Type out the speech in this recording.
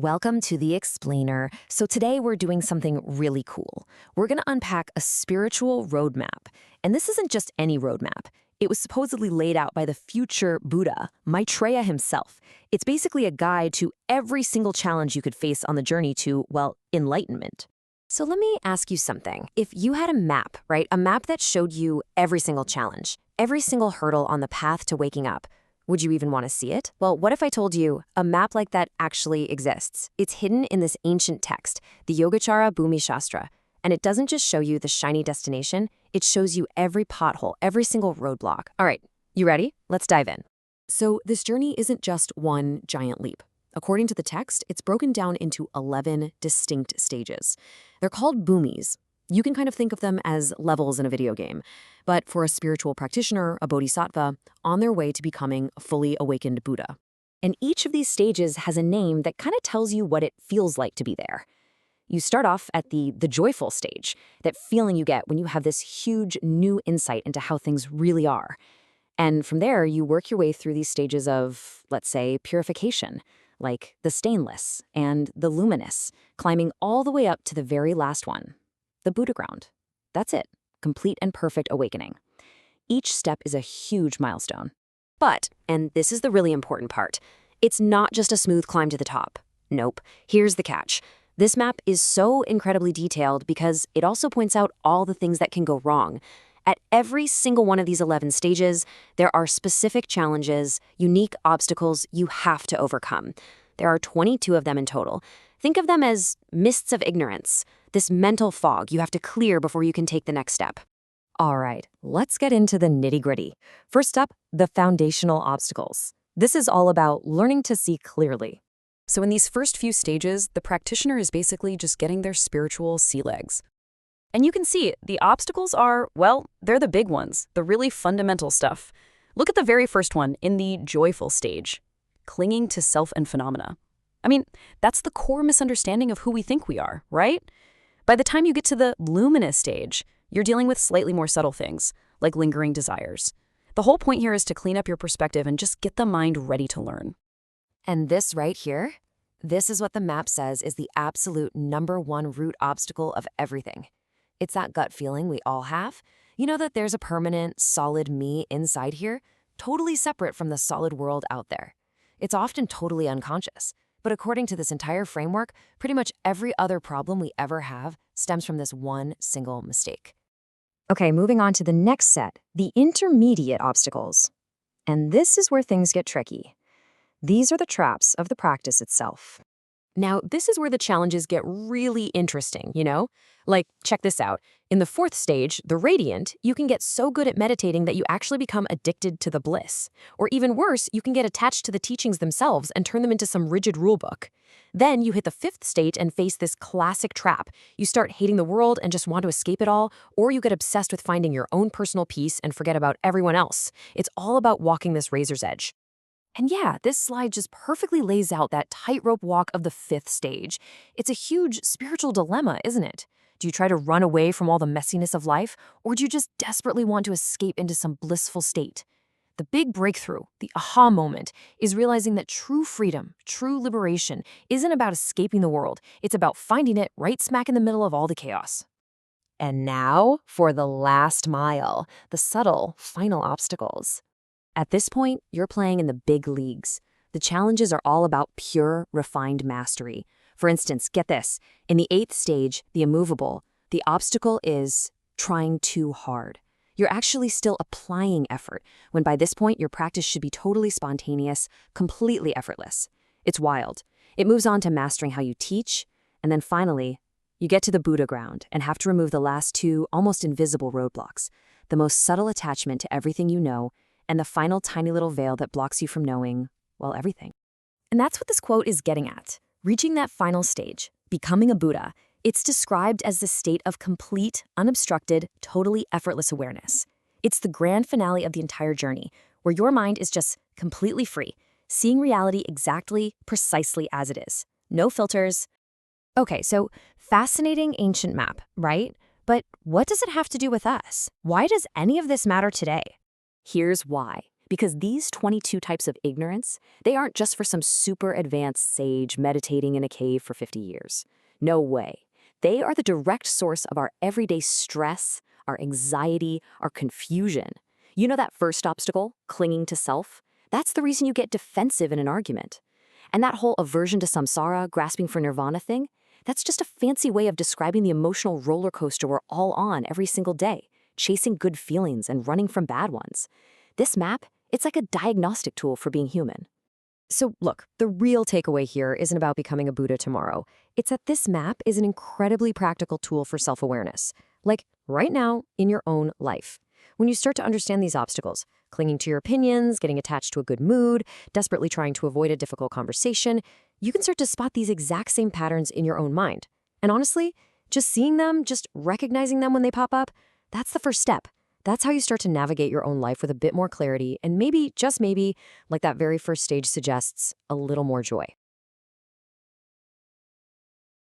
Welcome to The Explainer. So today we're doing something really cool. We're going to unpack a spiritual roadmap. And this isn't just any roadmap. It was supposedly laid out by the future Buddha, Maitreya himself. It's basically a guide to every single challenge you could face on the journey to, well, enlightenment. So let me ask you something. If you had a map, right, a map that showed you every single challenge, every single hurdle on the path to waking up, would you even want to see it? Well, what if I told you a map like that actually exists? It's hidden in this ancient text, the Yogacara Bhumi Shastra. And it doesn't just show you the shiny destination, it shows you every pothole, every single roadblock. All right, you ready? Let's dive in. So this journey isn't just one giant leap. According to the text, it's broken down into 11 distinct stages. They're called bhumis. You can kind of think of them as levels in a video game. But for a spiritual practitioner, a bodhisattva, on their way to becoming a fully awakened Buddha. And each of these stages has a name that kind of tells you what it feels like to be there. You start off at the joyful stage, that feeling you get when you have this huge new insight into how things really are. And from there, you work your way through these stages of, let's say, purification, like the stainless and the luminous, climbing all the way up to the very last one, the Buddha ground. That's it. Complete and perfect awakening. Each step is a huge milestone. But, and this is the really important part, it's not just a smooth climb to the top. Nope. Here's the catch. This map is so incredibly detailed because it also points out all the things that can go wrong. At every single one of these 11 stages, there are specific challenges, unique obstacles you have to overcome. There are 22 of them in total. Think of them as mists of ignorance, this mental fog you have to clear before you can take the next step. All right, let's get into the nitty-gritty. First up, the foundational obstacles. This is all about learning to see clearly. So in these first few stages, the practitioner is basically just getting their spiritual sea legs. And you can see the obstacles are, well, they're the big ones, the really fundamental stuff. Look at the very first one in the joyful stage, clinging to self and phenomena. I mean, that's the core misunderstanding of who we think we are, right? By the time you get to the luminous stage, you're dealing with slightly more subtle things, like lingering desires. The whole point here is to clean up your perspective and just get the mind ready to learn. And this right here, this is what the map says is the absolute #1 root obstacle of everything. It's that gut feeling we all have. You know that there's a permanent, solid me inside here, totally separate from the solid world out there. It's often totally unconscious. But according to this entire framework, pretty much every other problem we ever have stems from this one single mistake. Okay, moving on to the next set, the intermediate obstacles. And this is where things get tricky. These are the traps of the practice itself. Now, this is where the challenges get really interesting, you know? Like, check this out. In the 4th stage, the radiant, you can get so good at meditating that you actually become addicted to the bliss. Or even worse, you can get attached to the teachings themselves and turn them into some rigid rulebook. Then you hit the 5th stage and face this classic trap. You start hating the world and just want to escape it all, or you get obsessed with finding your own personal peace and forget about everyone else. It's all about walking this razor's edge. And yeah, this slide just perfectly lays out that tightrope walk of the 5th stage. It's a huge spiritual dilemma, isn't it? Do you try to run away from all the messiness of life, or do you just desperately want to escape into some blissful state? The big breakthrough, the aha moment, is realizing that true freedom, true liberation, isn't about escaping the world. It's about finding it right smack in the middle of all the chaos. And now for the last mile, the subtle, final obstacles. At this point, you're playing in the big leagues. The challenges are all about pure, refined mastery. For instance, get this. In the 8th stage, the immovable, the obstacle is trying too hard. You're actually still applying effort, when by this point, your practice should be totally spontaneous, completely effortless. It's wild. It moves on to mastering how you teach, and then finally, you get to the Buddha ground and have to remove the last 2 almost invisible roadblocks, the most subtle attachment to everything you know, and the final tiny little veil that blocks you from knowing, well, everything. And that's what this quote is getting at. Reaching that final stage, becoming a Buddha, it's described as the state of complete, unobstructed, totally effortless awareness. It's the grand finale of the entire journey, where your mind is just completely free, seeing reality exactly, precisely as it is. No filters. Okay, so fascinating ancient map, right? But what does it have to do with us? Why does any of this matter today? Here's why. Because these 22 types of ignorance, they aren't just for some super advanced sage meditating in a cave for 50 years. No way. They are the direct source of our everyday stress, our anxiety, our confusion. You know that first obstacle, clinging to self? That's the reason you get defensive in an argument. And that whole aversion to samsara, grasping for nirvana thing, that's just a fancy way of describing the emotional roller coaster we're all on every single day, chasing good feelings and running from bad ones. This map, it's like a diagnostic tool for being human. So look, the real takeaway here isn't about becoming a Buddha tomorrow. It's that this map is an incredibly practical tool for self-awareness, like right now in your own life. When you start to understand these obstacles, clinging to your opinions, getting attached to a good mood, desperately trying to avoid a difficult conversation, you can start to spot these exact same patterns in your own mind. And honestly, just seeing them, just recognizing them when they pop up, that's the first step. That's how you start to navigate your own life with a bit more clarity and maybe, just maybe, like that very first stage suggests, a little more joy.